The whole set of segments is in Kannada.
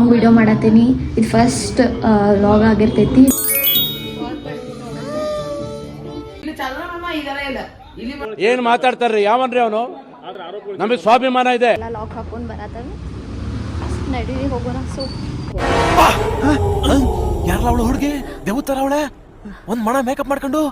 Long video ಮಾಡತ್ತೀನಿ. ಇದು ಫಸ್ಟ್ ಲಾಗ್ ಆಗಿರ್ತೈತಿ. ಏನ್ ಮಾತಾಡ್ತಾರ್ರಿ? ಯಾವನ್ರಿ ಅವನು? ನಮಗೆ ಸ್ವಾಭಿಮಾನ ಇದೆ. ಲಾಕ್ ಹಾಕೊಂಡು ಬರತ್ತೇನೆ. ನಡೀರಿ ಹೋಗೋಣ. ಸೊ ಯಾರಲ್ಲ ಅವಳು ಹುಡುಗಿ? ದೇವತರ ಅವಳೆ ಒಂದ್ ಮಣ ಮೇಕಪ್ ಮಾಡ್ಕೊಂಡು.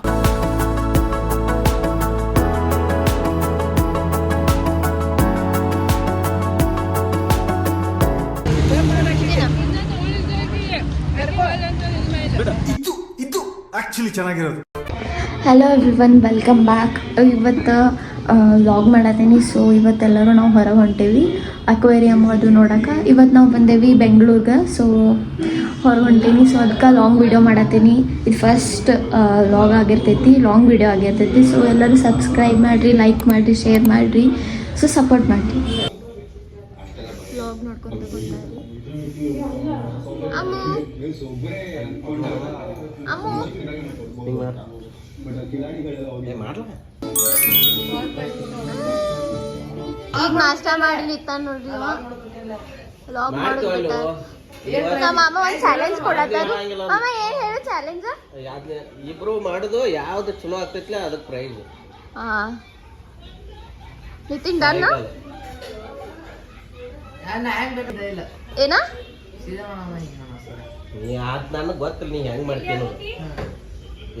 ಇದು ಆಕ್ಚುಲಿ ಚೆನ್ನಾಗಿರೋದು. Hello everyone, welcome back. ಇವತ್ತು ಲಾಗ್ ಮಾಡತ್ತೀನಿ. ಸೊ ಇವತ್ತೆಲ್ಲರೂ ನಾವು ಹೊರಗೆ ಹೊಂಟೇವಿ ಅಕ್ವೇರಿಯಮ್ ಅದು ನೋಡೋಕೆ. ಇವತ್ತು ನಾವು ಬಂದೇವಿ ಬೆಂಗಳೂರಿಗೆ. ಸೊ ಹೊರಗೆ ಹೊಂಟೀನಿ. ಸೊ ಅದಕ್ಕೆ ಲಾಂಗ್ ವಿಡಿಯೋ ಮಾಡತ್ತೀನಿ. ಇದು ಫಸ್ಟ್ ಲಾಗ್ ಆಗಿರ್ತೈತಿ, ಲಾಂಗ್ ವಿಡಿಯೋ ಆಗಿರ್ತೈತಿ. ಸೊ ಎಲ್ಲರೂ ಸಬ್ಸ್ಕ್ರೈಬ್ ಮಾಡಿರಿ, ಲೈಕ್ ಮಾಡಿರಿ, ಶೇರ್ ಮಾಡಿರಿ. ಸೊ ಸಪೋರ್ಟ್ ಮಾಡಿರಿ. ಲಾಗ್ ನೋಡ್ಕೊಂತ ಅಮ್ಮು ಅಮ್ಮು ಈಗ ನಾಷ್ಟ ಮಾಡ್ಲಿತ್ತ ನೋಡ್ರಿ. ಲಾಗ್ ಮಾಡ್ಬಿಟ್ಟ. ನಮ್ಮ ಅಮ್ಮ ಒಂದು ಚಾಲೆಂಜ್ ಕೊಡತ್ತಾರ. ಅಮ್ಮ ಏನ್ ಹೇಳು ಚಾಲೆಂಜ್? ಇಬ್ರು ಮಾಡುದು ಯಾವ್ದು ಚಲೋ ಆಗ್ತೈತ್ಲ ಅದಕ್ಕೆ ಪ್ರೈಸ್. ಹಾ ನಿತಿನ್ ಡನ್ ಏನ? ನೀ ಅದ್ ನನಗೆ ಗೊತ್ತಿಲ್ಲ ನೀ ಹೆಂಗ್ ಮಾಡ್ತೀನಿ.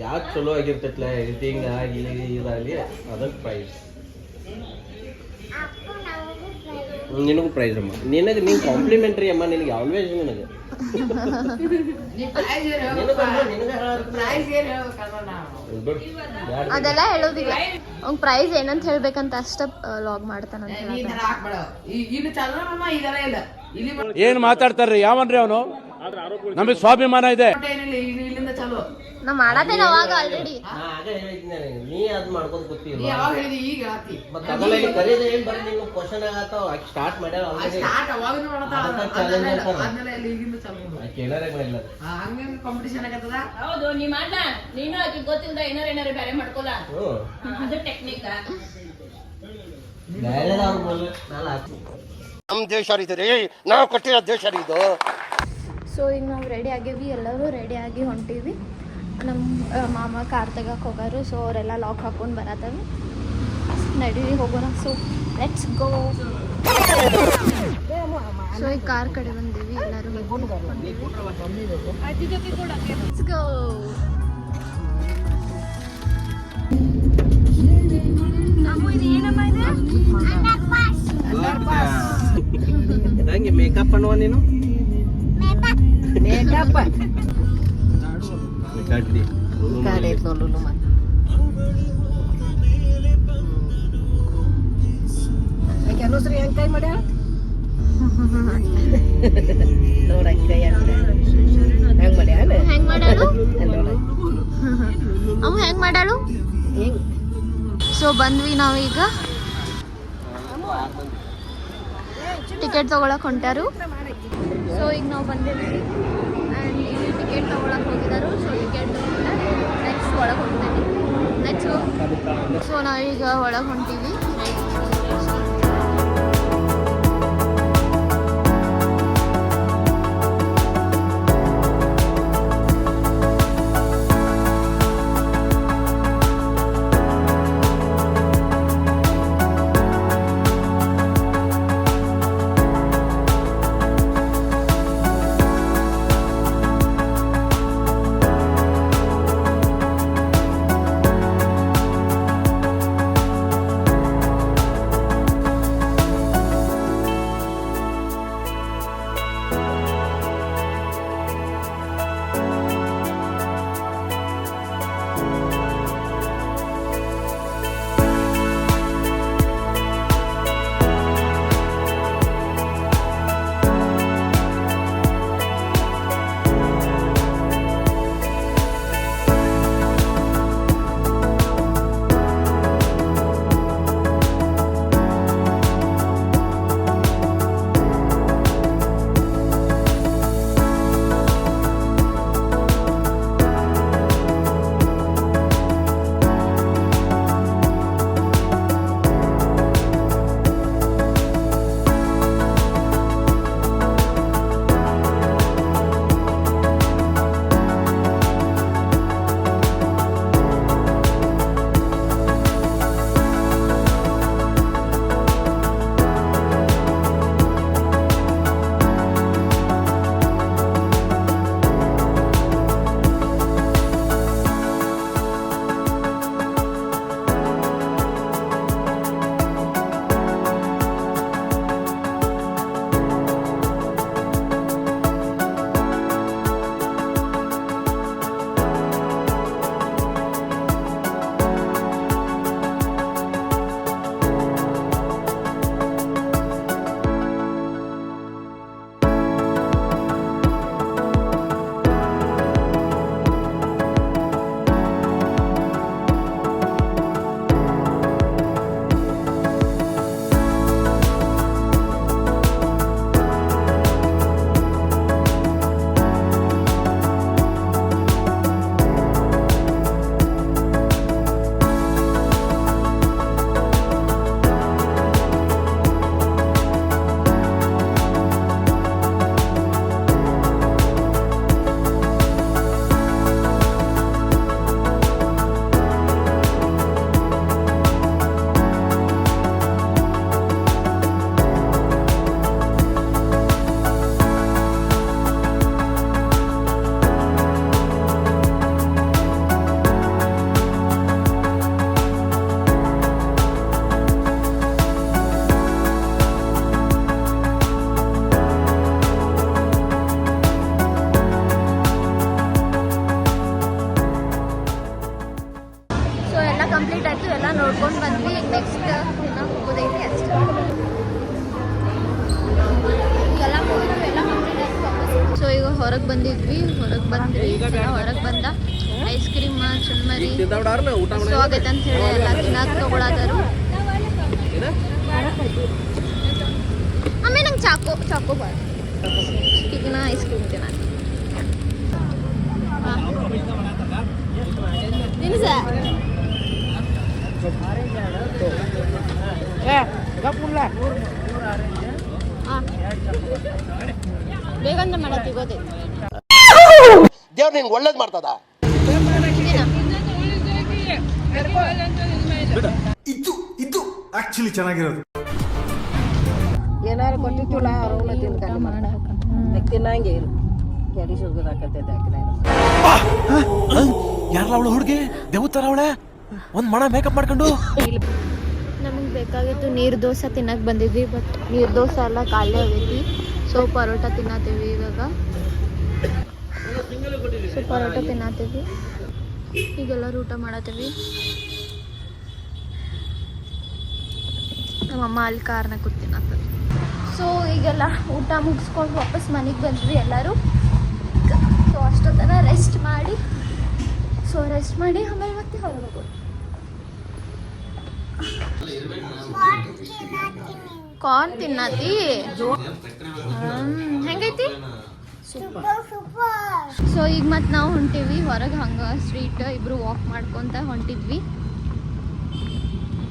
ಯಾವ್ದು ಚಲೋ ಆಗಿರ್ತೈತ್ಲ ಎಡಿಟಿಂಗ್ ಆಗಿ ಇದಾಗಲಿ ಅದಕ್ಕೆ ಪ್ರೈಸ್. ನಿನಗೂ ಪ್ರೈಸ್ ಅಮ್ಮ. ನಿನಗೆ ನೀನು ಕಾಂಪ್ಲಿಮೆಂಟ್ರಿ ಅಮ್ಮ. ನಿನಗೆ ಆಲ್ವೇಸ್ ನಿನಗೆ ಅದೆಲ್ಲ ಹೇಳೋದಿಲ್ಲ. ಅವ್ನ್ ಪ್ರೈಸ್ ಏನಂತ ಹೇಳ್ಬೇಕಂತ ಅಷ್ಟ ಲಾಗ್ ಮಾಡ್ತಾನಂತ. ಏನ್ ಮಾತಾಡ್ತಾರ್ರಿ? ಯಾವನ್ರಿ ಅವನು? ನಮಗೆ ಸ್ವಾಭಿಮಾನ ಇದೆ. ನಾ ಮಾಡತ್ತೇನೆ ಅವಾಗ ಆಲ್ರೆಡಿ. ನೀ ಅದ್ ಮಾಡ್ಕೊಂಡ್ ಗೊತ್ತಿಲ್ಲ. ಮತ್ತೆ ಅದೆಲ್ಲ ಇಲ್ಲಿ ಕರೀದ ಏನ್ ಬರೀ ನೀವು ಕ್ವಶನ್ ಆಗತ್ತಾವ. ಸ್ಟಾರ್ಟ್ ಮಾಡ್ಯಾರ ಆಲ್ರೆಡಿ. ಕೇಳಾರೆ ಮಾಡಿಲ್ಲ. ಹೌದು, ನೀ ಮಾಡ್ಲಾ. ನೀನು ಆಕಿ ಗೊತ್ತಿಲ್ಲ ಏನಾರ ಬೇರೆ ಮಾಡ್ಕೊಲ್ಲ. ಅದು ಟೆಕ್ನಿಕ್. ನಮ್ ದೇಶ ರೀ, ನಾವು ಕೊಟ್ಟಿರೋ ದೇಶ ಇದು. ಸೊ ಈಗ ನಾವು ರೆಡಿ ಆಗೇವಿ, ಎಲ್ಲರೂ ರೆಡಿ ಆಗಿ ಹೊಂಟೀವಿ. ನಮ್ಮ ಮಾಮ ಕಾರ್ ತೆಗಕ್ಕೆ ಹೋಗೋರು. ಸೊ ಅವರೆಲ್ಲ ಲಾಕ್ ಹಾಕೊಂಡು ಬರತ್ತವೆ. ನಡೀರಿ ಹೋಗೋಣ. So let's go. ಸೊ ಈ ಕಾರ್ ಕಡೆ ಬಂದೇವಿ, ಎಲ್ಲರೂ ಲೆಟ್ಸ್ ಗೋ. ನಂಗೆ ಮೇಕಪ್ ಅನ್ನುವ ನೀನು ಮೇಕಪ್ ಕಡ್ಡಿ ಕಾಡೆ ತೊಲುಲು ಮಾ ಕೆಲಸರಿ ಹೆಂಗ್ ಕೈ ಮಾಡ್ಯಾಳ ನೋಡ ಕೈ ಹೆಂಗ್ ಮಾಡ್ಯಾಳ ಹೆಂಗ್ ಮಾಡಾಳು ಅಮ್ಮ ಹೆಂಗ್ ಮಾಡಾಳು. ಸೊ ಬಂದ್ವಿ ನಾವೀಗ. ಟಿಕೆಟ್ ತೊಗೊಳಕ್ಕೆ ಹೊಂಟಾರು. ಸೊ ಈಗ ನಾವು ಬಂದಿದ್ವಿ ಆ್ಯಂಡ್ ಇಲ್ಲಿ ಟಿಕೆಟ್ ತೊಗೊಳಕ್ಕೆ ಹೋಗಿದ್ದಾರೆ. ಸೊ ಟಿಕೆಟ್ ತೊಗೊಂಡು ನೆಕ್ಸ್ಟ್ ಒಳಗೆ ಹೋಗ್ತೇವೆ. ನೆಕ್ಸ್ಟ್ ಸೊ ನಾವೀಗ ಒಳಗೆ ಹೊಂಟೀವಿ. ಹೊರಗೆ ಬಂದಿದ್ವಿ, ಹೊರಗೆ ಬಂದ ಐಸ್ ಕ್ರೀಮ್ ಚುನ್ಮರಿ ಸೊ ಆಗೈತೆ ಅಂತ ಹೇಳಿ ಎಲ್ಲ ತಿನ್ನಕ್ಕೆ ತಗೊಳದರು. ಆಮೇಲೆ ನಂಗೆ ಚಾಕೋ ಬಾರ್ ಈಗಿನ ಐಸ್ ಕ್ರೀಮ್ ತಿನ್ನ ಬೇಗಂತ ಮಾಡತ್ತಿ ಗೊತ್ತೈತಿ ದೇವ್ರು ನಿನ್ಗೆ ಒಳ್ಳೇದು ಮಾಡ್ತದ. ಇದು ಆಕ್ಚುಲಿ ಚೆನ್ನಾಗಿರೋದು. ಏನಾರು ಕೊಟ್ಟಿರ್ತೀವಲ್ಲ ಅವ್ರವ್ನ ತಿನ್ಕೊಂಡು ತಿನ್ನಂಗೆ ಇರು ಕೆಡಿ ಸುರ್ಗದಾಕತ್ತೈತೆ ಯಾರಲ್ಲ ಅವಳು ಹುಡುಗಿ ದೇವತರ ಅವಳೆ ಒಂದ್ ಮಣ ಮೇಕಪ್ ಮಾಡ್ಕೊಂಡು. ನಮಗೆ ಬೇಕಾಗಿತ್ತು ನೀರು ದೋಸೆ ತಿನ್ನಕ್ಕೆ ಬಂದಿದ್ವಿ, ಬಟ್ ನೀರು ದೋಸೆ ಎಲ್ಲ ಖಾಲಿ ಆಗೈತಿ. ಸೊ ಪರೋಟ ತಿನ್ನತ್ತೀವಿ ಇವಾಗ. ಸೊ ಪರೋಟ ತಿನ್ನತ್ತೀವಿ, ಈಗೆಲ್ಲರೂ ಊಟ ಮಾಡತ್ತೀವಿ. ನಮ್ಮಮ್ಮ ಅಲ್ಲಿ ಕಾರ್ನ ಕೂತಿನ್ನತ್ತೀವಿ. ಸೊ ಈಗೆಲ್ಲ ಊಟ ಮುಗಿಸ್ಕೊಂಡು ವಾಪಸ್ ಮನೆಗೆ ಬಂದ್ವಿ ಎಲ್ಲರೂ. ಸೊ ಅಷ್ಟೊತ್ತನ ರೆಸ್ಟ್ ಮಾಡಿ ಆಮೇಲೆ ಮತ್ತೆ ಹೊರಗೆ ಹೋಗೋದು. ಕಾರ್ನ್ ತಿನ್ನತಿ ಹೆಂಗೈತಿ? ಸೊ ಈಗ ಮತ್ತೆ ನಾವು ಹೊಂಟೀವಿ ಹೊರಗೆ, ಹಂಗೆ ಸ್ಟ್ರೀಟ್ ಇಬ್ರು ವಾಕ್ ಮಾಡ್ಕೊತ ಹೊಂಟಿದ್ವಿ.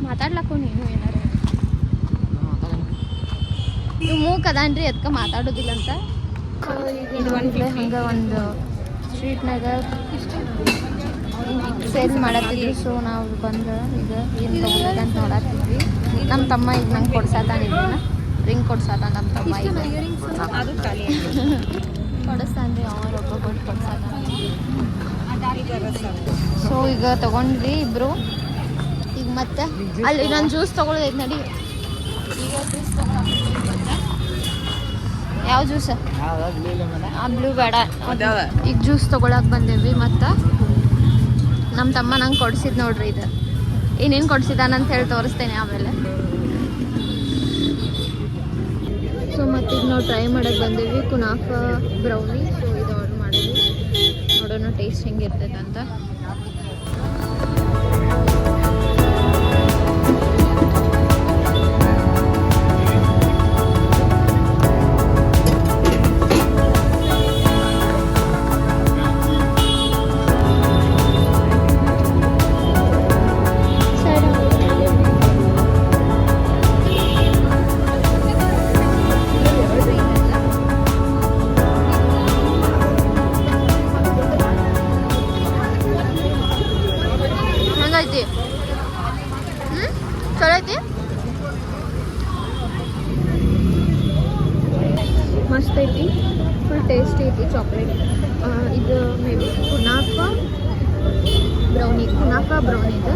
ಮಾತಾಡ್ಲಕ್ಕು ನೀನು ಏನಾರ ನೀವು ಮೂಕ್ ಅದಾನ್ರಿ ಅದಕ್ಕೆ ಮಾತಾಡೋದಿಲ್ಲ ಅಂತ. ಸೊ ಈಗ ಹಂಗೆ ಒಂದು ಸ್ಟ್ರೀಟ್ನಾಗ ಸೇಲ್ಸ್ ಮಾಡತ್ತಿದ್ವಿ. ಸೊ ನಾವು ಬಂದು ಈಗ ಏನು ತಗೋಬೇಕಂತ ನೋಡತ್ತಿದ್ವಿ. ನಮ್ಮ ತಮ್ಮ ಈಗ ನಂಗೆ ಕೊಡ್ಸಾತಾನಿದ್ನ ರಿಂಗ್ ಕೊಡ್ಸಾತ. ನಮ್ಮ ತಮ್ಮ ಈಗ ಕೊಡಿಸ್ತಾನ್ರಿ, ಅವ ರೊಕ್ಕ ಕೊಟ್ಟು ಕೊಡ್ಸಾತ. ಸೊ ಈಗ ತೊಗೊಂಡ್ವಿ ಇಬ್ಬರು. ಈಗ ಮತ್ತೆ ಅಲ್ಲಿ ನಾನು ಜ್ಯೂಸ್ ತೊಗೊಳೋದೈತೆ ನಡಿ. ಈಗ ಜ್ಯೂಸ್ ಯಾವ ಜ್ಯೂಸ? ಬ್ಲೂ ಬೇಡ. ಈಗ ಜ್ಯೂಸ್ ತೊಗೊಳಕ್ಕೆ ಬಂದೇವಿ. ಮತ್ತು ನಮ್ಮ ತಮ್ಮ ನಂಗೆ ಕೊಡ್ಸಿದ್ ನೋಡ್ರಿ, ಇದು ಏನೇನು ಕೊಡ್ಸಿದಾನಂತ ಹೇಳಿ ತೋರಿಸ್ತೇನೆ ಆಮೇಲೆ. ಸೊ ಮತ್ತೀಗ ನಾವು ಟ್ರೈ ಮಾಡಕ್ಕೆ ಬಂದೇವಿ ಕುನಾಫ ಬ್ರೌನಿ. ಸೊ ಇದು ಆರ್ಡರ್ ಮಾಡಿದ್ವಿ, ನೋಡೋಣ ಟೇಸ್ಟ್ ಹೆಂಗಿರ್ತೈತೆ ಅಂತ. ಚಲೋ ಐತಿ, ಮಸ್ತ್ ಐತಿ, ಫುಲ್ ಟೇಸ್ಟಿ ಐತಿ. ಚಾಕ್ಲೇಟ್ ಇದು ಮೇ ಬಿ ಕುನಾಫ ಬ್ರೌನಿ ಇದು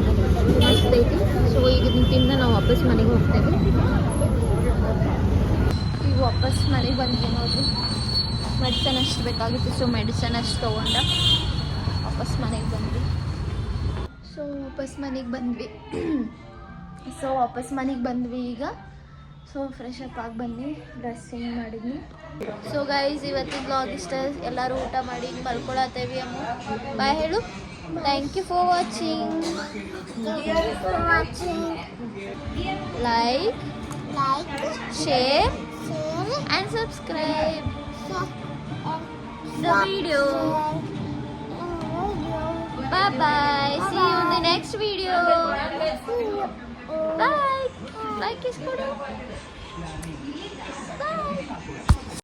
ಮಸ್ತ್ ಐತಿ. ಸೊ ಈಗ ತಿಂದ ನಾವು ವಾಪಸ್ ಮನೆಗೆ ಹೋಗ್ತೇವೆ. ಈಗ ವಾಪಸ್ ಮನೆಗೆ ಬಂದ್ವಿ ನೋಡ್ರಿ. ಮೆಡಿಸನ್ ಅಷ್ಟು ಬೇಕಾಗಿತ್ತು, ಸೊ ಮೆಡಿಸನ್ ಅಷ್ಟು ತೊಗೊಂಡ ವಾಪಸ್ ಮನೆಗೆ ಬಂದ್ವಿ. ಸೊ ವಾಪಸ್ ಮನೆಗೆ ಬಂದ್ವಿ ಈಗ. ಸೊ ಫ್ರೆಶ್ ಅಪ್ ಆಗಿ ಬನ್ನಿ, ಡ್ರೆಸ್ ಚೇಂಜ್ ಮಾಡಿದ್ನಿ. ಸೊ ಗೈಸ್ ಇವತ್ತಿನ ಬ್ಲಾಗ್ ಇಷ್ಟ. ಎಲ್ಲರೂ ಊಟ ಮಾಡಿ ಮಲ್ಕೊಳತ್ತೇವಿ. ಅಮ್ಮ ಬಾಯ್ ಹೇಳು. Thank you for watching. Like share and subscribe the video. Bye bye. See you in the next video. Bye. Bye kiss kodu. Bye.